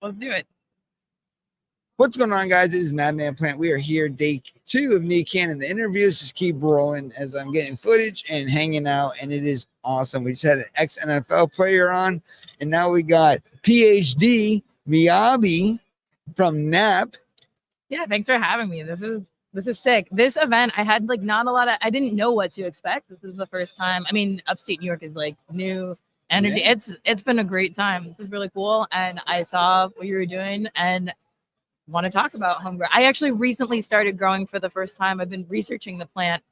Let's do it. What's going on, guys? It is Madman Plant. We are here, day 2 of NECANN. The interviews just keep rolling as I'm getting footage and hanging out, and it is awesome. We just had an ex-NFL player on, and now we got PhD Miyabe from NAP. Yeah, thanks for having me. This is sick. This event, I had like not a lot of, I didn't know what to expect. This is the first time. I mean, upstate New York is like new energy. Yeah. It's been a great time. This is really cool. And I saw what you were doing and want to talk about home grow. I actually recently started growing for the first time. I've been researching the plant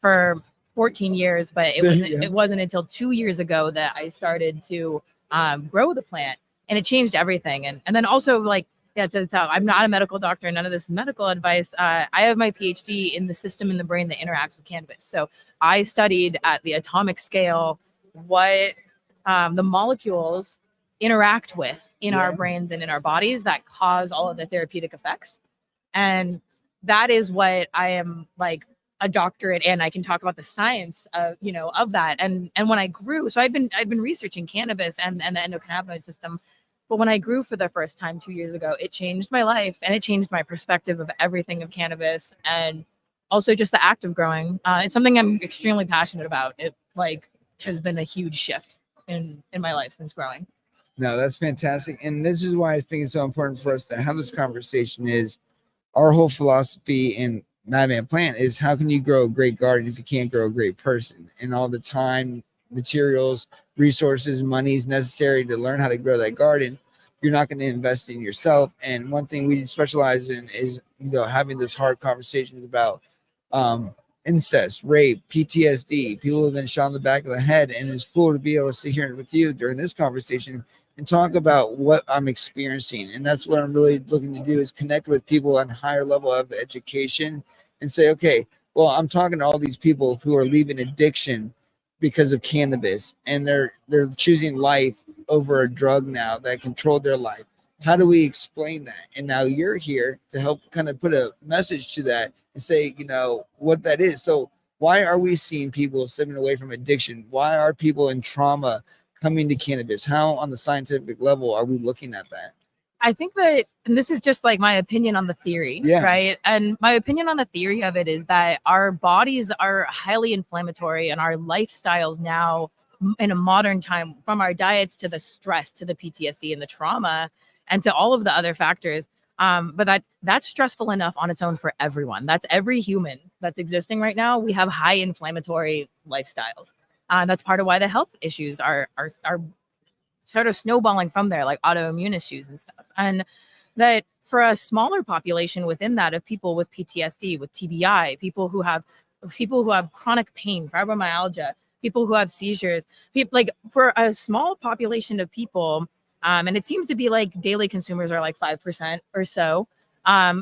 for 14 years, but it wasn't until 2 years ago that I started to grow the plant, and it changed everything. And then also like, yeah, I'm not a medical doctor. None of this is medical advice. I have my PhD in the system in the brain that interacts with cannabis. So I studied at the atomic scale what the molecules interact with in our brains and in our bodies that cause all of the therapeutic effects. And that is what I am like a doctorate in. I can talk about the science of, of that. And when I grew, so I'd been researching cannabis and the endocannabinoid system. But when I grew for the first time 2 years ago, it changed my life and it changed my perspective of everything of cannabis and also just the act of growing. It's something I'm extremely passionate about. It like has been a huge shift in my life since growing. No, that's fantastic. And this is why I think it's so important for us to have this conversation is our whole philosophy in Madman Plant is how can you grow a great garden if you can't grow a great person? And all the time, materials, resources, money is necessary to learn how to grow that garden. You're not going to invest in yourself. And one thing we specialize in is, having those hard conversations about incest, rape, PTSD, people who have been shot in the back of the head. And it's cool to be able to sit here with you during this conversation and talk about what I'm experiencing. And that's what I'm really looking to do is connect with people on a higher level of education and say, okay, well, I'm talking to all these people who are leaving addiction because of cannabis, and they're choosing life over a drug now that controlled their life. How do we explain that? And now you're here to help kind of put a message to that and say, what that is. So why are we seeing people stepping away from addiction? Why are people in trauma coming to cannabis? How on the scientific level are we looking at that? I think that, and this is just like my opinion on the theory, right? And my opinion on the theory of it is that our bodies are highly inflammatory and our lifestyles now in a modern time, from our diets to the stress, to the PTSD and the trauma, and to all of the other factors. But that's stressful enough on its own for everyone. That's every human that's existing right now. We have high inflammatory lifestyles. That's part of why the health issues are sort of snowballing from there, like autoimmune issues and stuff. And that for a smaller population within that of people with PTSD, with TBI, people who have chronic pain, fibromyalgia, people who have seizures, like for a small population of people, and it seems to be like daily consumers are like 5% or so.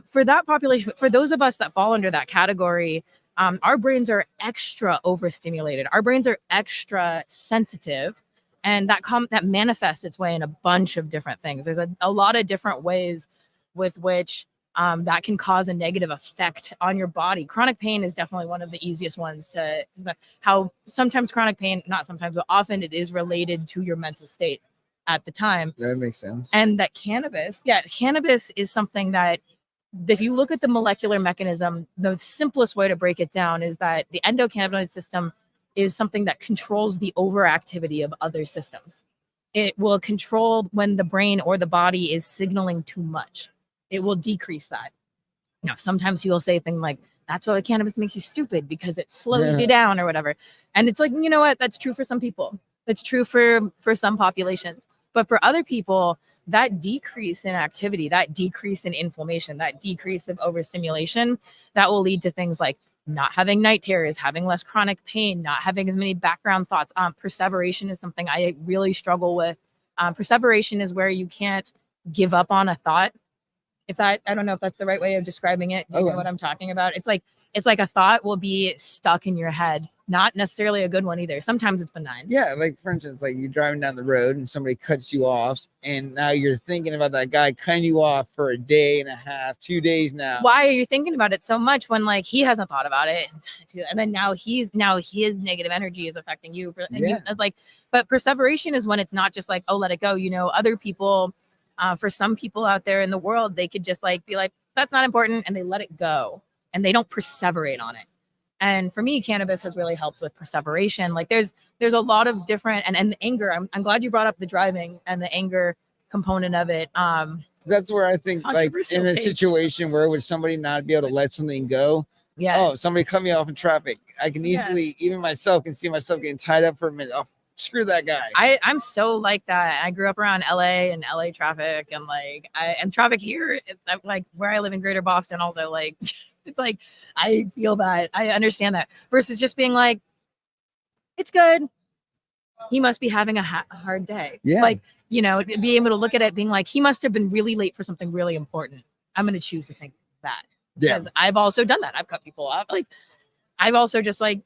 For that population, for those of us that fall under that category, our brains are extra overstimulated. Our brains are extra sensitive. And that manifests its way in a bunch of different things. There's a lot of different ways with which that can cause a negative effect on your body. Chronic pain is definitely one of the easiest ones how sometimes chronic pain, not sometimes, but often it is related to your mental state at the time. That makes sense. And that cannabis is something that if you look at the molecular mechanism, the simplest way to break it down is that the endocannabinoid system is something that controls the overactivity of other systems. It will control when the brain or the body is signaling too much. It will decrease that. Now, sometimes you'll say things like, that's why cannabis makes you stupid because it slows you down or whatever. And it's like, you know what? That's true for some people. That's true for some populations. But for other people, that decrease in activity, that decrease in inflammation, that decrease of overstimulation, that will lead to things like not having night terrors, having less chronic pain, not having as many background thoughts. Perseveration is something I really struggle with. Perseveration is where you can't give up on a thought. I don't know if that's the right way of describing it. Do you know what I'm talking about? It's like a thought will be stuck in your head. Not necessarily a good one either. Sometimes it's benign. Yeah, like for instance, like you're driving down the road and somebody cuts you off, and now you're thinking about that guy cutting you off for a day and a half, 2 days now. Why are you thinking about it so much when like he hasn't thought about it, and then now his negative energy is affecting you? But perseveration is when it's not just like, oh, let it go. Other people For some people out there in the world, they could just like be like, that's not important, and they let it go and they don't perseverate on it. And for me, cannabis has really helped with perseveration. Like there's a lot of different and the anger. I'm glad you brought up the driving and the anger component of it. That's where I think, like, in a situation where would somebody not be able to let something go? Yeah. Oh, somebody cut me off in traffic. I can easily, even myself, can see myself getting tied up for a minute. Oh, screw that guy. I'm so like that. I grew up around LA and LA traffic, and like and traffic here, like where I live in Greater Boston, also like it's like I feel that. I understand that versus just being like, it's good. He must be having a hard day. Yeah. Like, you know, be able to look at it being like, he must have been really late for something really important. I'm going to choose to think that. Yeah. Because I've also done that. I've cut people off. Like, I've also just like,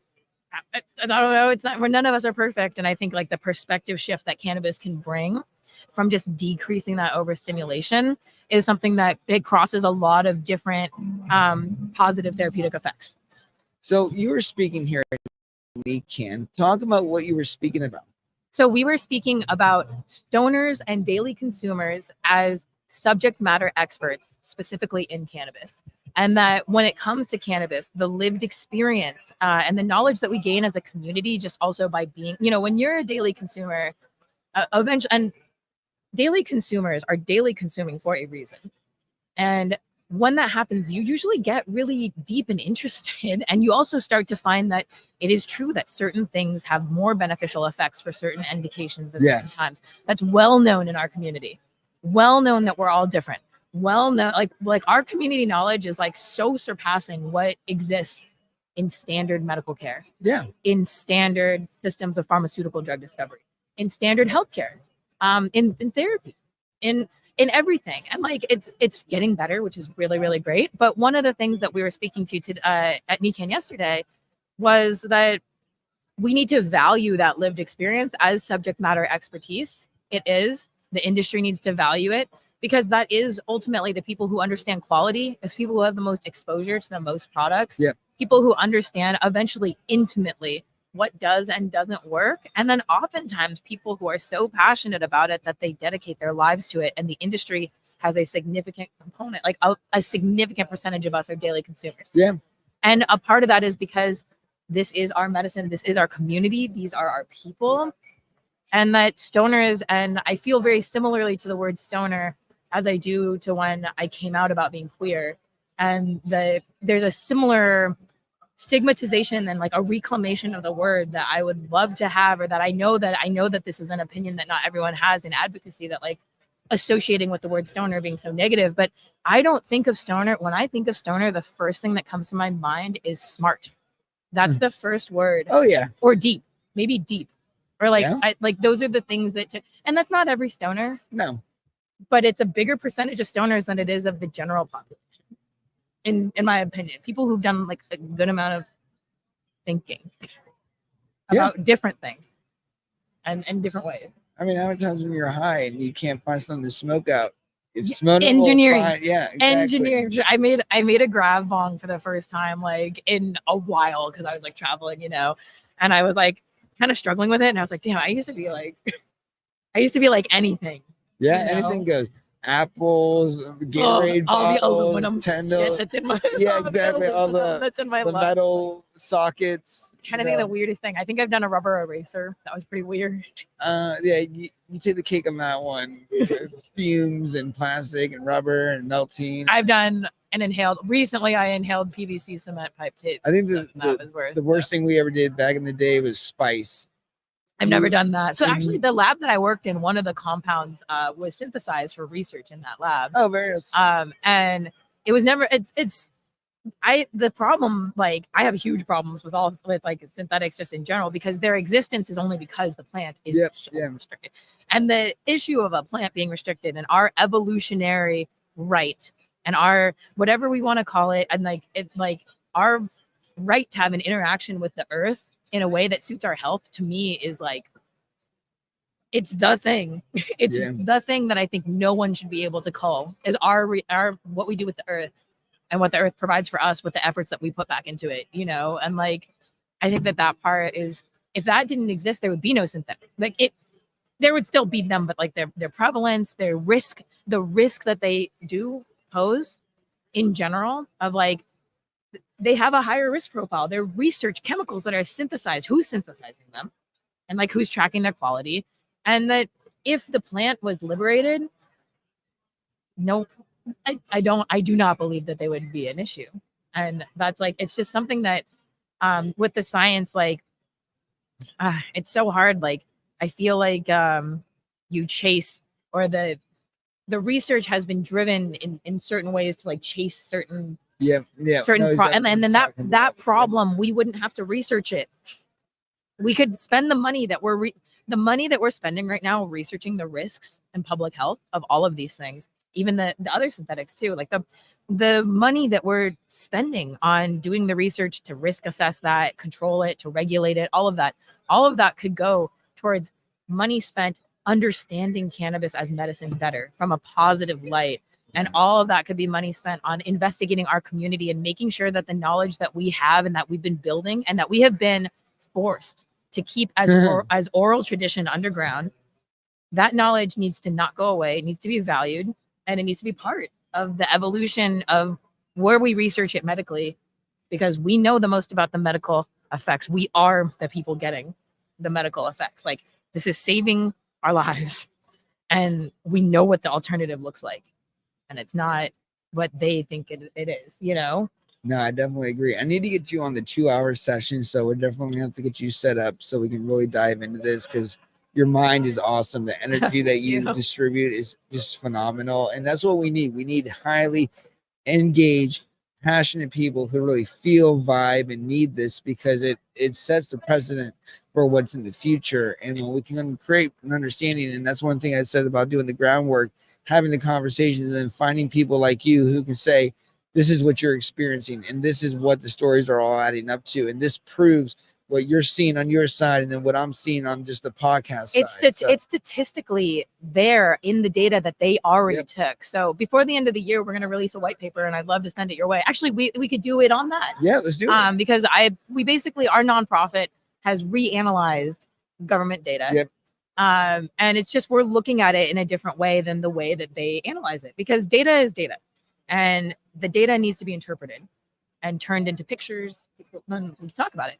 I don't know. It's not where none of us are perfect. And I think like the perspective shift that cannabis can bring from just decreasing that overstimulation is something that it crosses a lot of different positive therapeutic effects. So you were speaking here at NECANN. Talk about what you were speaking about. So we were speaking about stoners and daily consumers as subject matter experts, specifically in cannabis. And that when it comes to cannabis, the lived experience and the knowledge that we gain as a community, just also by being, you know, when you're a daily consumer, eventually, and daily consumers are daily consuming for a reason. And when that happens, you usually get really deep and interested. And you also start to find that it is true that certain things have more beneficial effects for certain indications at certain times. That's well known in our community. Well known that we're all different. Well known, like our community knowledge is like so surpassing what exists in standard medical care. Yeah. In standard systems of pharmaceutical drug discovery, in standard healthcare, in therapy, in everything. And like it's getting better, which is really, really great. But one of the things that we were speaking to at NECANN yesterday was that we need to value that lived experience as subject matter expertise. It is. The industry needs to value it, because that is ultimately the people who understand quality, is people who have the most exposure to the most products. Yep. People who understand eventually intimately what does and doesn't work. And then oftentimes people who are so passionate about it that they dedicate their lives to it. And the industry has a significant component, like a significant percentage of us are daily consumers. Yeah. And a part of that is because this is our medicine. This is our community. These are our people. And that stoners, and I feel very similarly to the word stoner as I do to when I came out about being queer. And there's a similar stigmatization and like a reclamation of the word that I would love to have, or that I know that this is an opinion that not everyone has in advocacy, that like associating with the word stoner being so negative. But I don't think of stoner. When I think of stoner, the first thing that comes to my mind is smart. That's the first word. Oh yeah. Or deep, maybe deep, or like, like those are the things that, and that's not every stoner. No. But it's a bigger percentage of stoners than it is of the general population. In my opinion, people who've done like a good amount of thinking about different things and different ways. I mean, how many times when you're high and you can't find something to smoke out? Engineering. Exactly. Engineering. I made a grab bong for the first time like in a while, because I was like traveling, you know, and I was like kind of struggling with it, and I was like, damn, I used to be like anything. Yeah, you know? anything goes. Apples, Gatorade bottles, Nintendo. That's in my exactly. All that's in my the metal sockets. Trying to think of the weirdest thing. I think I've done a rubber eraser. That was pretty weird. Yeah, you take the cake on that one. Fumes and plastic and rubber and melting. I've done an inhaled. Recently, I inhaled PVC cement pipe tape. I think the worst thing we ever did back in the day was spice. I've never done that. So actually, the lab that I worked in, one of the compounds was synthesized for research in that lab. Oh, very. And it was never. The problem, like I have huge problems with like synthetics just in general, because their existence is only because the plant is restricted. And the issue of a plant being restricted and our evolutionary right and our whatever we want to call it, and our right to have an interaction with the earth in a way that suits our health, to me is like, it's the thing. It's the thing that I think no one should be able to call is our what we do with the earth and what the earth provides for us with the efforts that we put back into it, you know? And like, I think that part is, if that didn't exist, there would be no synthetic. Like there would still be them, but like their prevalence, their risk, the risk that they do pose in general of like they have a higher risk profile. They're research chemicals that are synthesized. Who's synthesizing them? And like who's tracking their quality? And that if the plant was liberated, no, I do not believe that they would be an issue. And that's like, it's just something that with the science, like it's so hard. Like I feel like you chase, or the research has been driven in certain ways to like chase certain certain and then that problem, we wouldn't have to research it. We could spend the money that we're spending right now researching the risks and public health of all of these things, even the other synthetics too, like the money that we're spending on doing the research to risk assess that, control it, to regulate it, all of that could go towards money spent understanding cannabis as medicine better from a positive light. And all of that could be money spent on investigating our community and making sure that the knowledge that we have and that we've been building and that we have been forced to keep as oral tradition underground, that knowledge needs to not go away. It needs to be valued, and it needs to be part of the evolution of where we research it medically, because we know the most about the medical effects. We are the people getting the medical effects. Like this is saving our lives, and we know what the alternative looks like. And it's not what they think it is, you know? No, I definitely agree. I need to get you on the 2-hour session. So we're definitely going to have to get you set up so we can really dive into this, because your mind is awesome. The energy that you distribute is just phenomenal. And that's what we need. We need highly engaged, passionate people who really feel, vibe, and need this, because it sets the precedent for what's in the future. And when we can create an understanding, and that's one thing I said about doing the groundwork, having the conversations, and then finding people like you who can say, this is what you're experiencing, and this is what the stories are all adding up to. And this proves what you're seeing on your side, and then what I'm seeing on just the podcast side. It's statistically there in the data that they already took. So before the end of the year, we're going to release a white paper, and I'd love to send it your way. Actually, we could do it on that. Yeah, let's do it. Because we basically, our nonprofit has reanalyzed government data. And it's just, we're looking at it in a different way than the way that they analyze it, because data is data, and the data needs to be interpreted and turned into pictures. Then we can talk about it.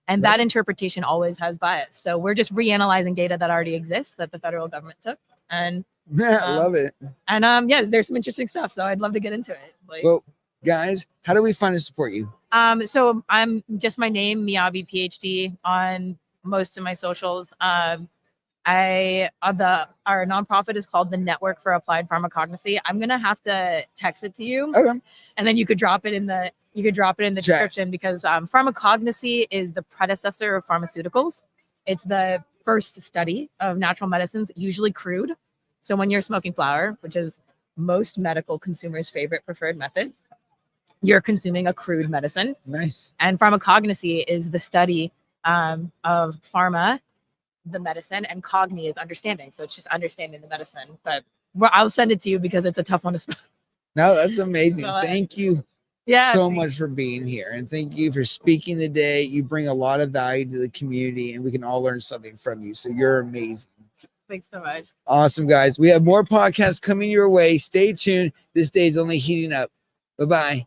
And that interpretation always has bias. So we're just reanalyzing data that already exists that the federal government took. And I love it. And yes, there's some interesting stuff. So I'd love to get into it. Like, well, guys, how do we find and support you? So I'm just my name, Miyabe PhD, on most of my socials. Our nonprofit is called the Network for Applied Pharmacognosy. I'm gonna have to text it to you, and then you could drop it in the description, because pharmacognosy is the predecessor of pharmaceuticals. It's the first study of natural medicines, usually crude. So when you're smoking flower, which is most medical consumers' favorite preferred method, you're consuming a crude medicine. Nice. And pharmacognosy is the study of pharma, the medicine, and cogni is understanding. So it's just understanding the medicine. But I'll send it to you because it's a tough one to spell. No, that's amazing. So, thank you so much for being here. And thank you for speaking today. You bring a lot of value to the community, and we can all learn something from you. So you're amazing. Thanks so much. Awesome, guys. We have more podcasts coming your way. Stay tuned. This day is only heating up. Bye-bye.